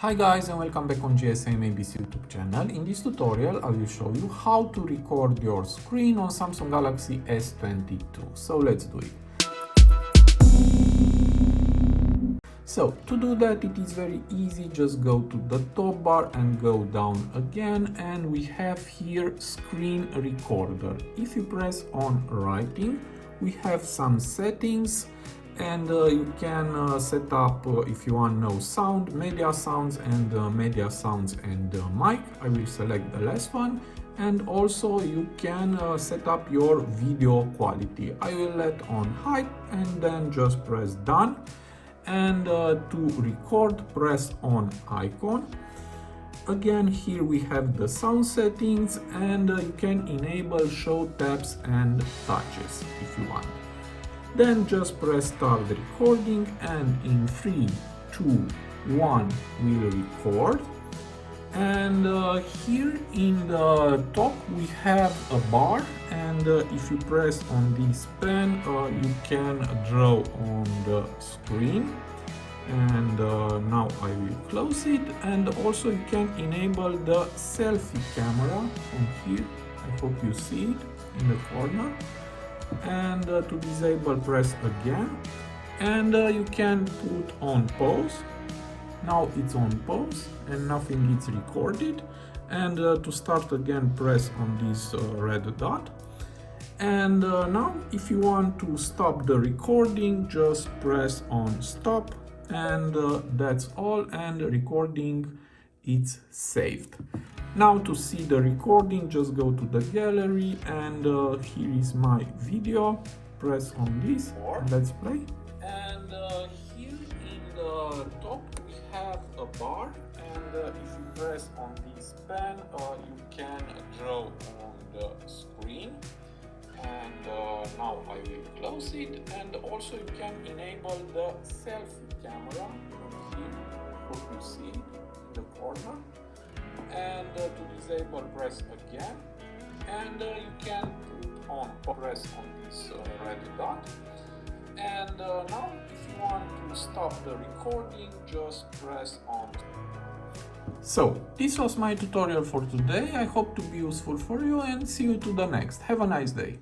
Hi guys and welcome back on GSM-ABC YouTube channel. In this tutorial I will show you how to record your screen on Samsung Galaxy S22. So let's do it. So to do that it is very easy, just go to the top bar and go down again and we have here screen recorder. If you press on writing we have some settings and you can set up if you want no sound, media sounds and media sounds and mic. I will select the last one, and also you can set up your video quality. I will let on high and then just press done, and to record press on icon. Again here we have the sound settings and you can enable show taps and touches if you want. Then just press start recording and in 3, 2, 1 we'll record. And here in the top we have a bar, and if you press on this pen you can draw on the screen. And now I will close it, and also you can enable the selfie camera from here. I hope you see it in the corner. And to disable press again, and you can put on pause. Now it's on pause and nothing is recorded, and to start again press on this red dot. And now if you want to stop the recording just press on stop, and that's all, and recording it's saved. Now to see the recording just go to the gallery, and here is my video. Press on this and let's play. And here in the top we have a bar, and if you press on this pen you can draw on the screen. And now I will close it, and also you can enable the selfie camera from here. I hope you see it in the corner. And to disable press again, and you can put on press on this red dot. And now if you want to stop the recording just press on. So this was my tutorial for today. I hope to be useful for you, and see you to the next. Have a nice day.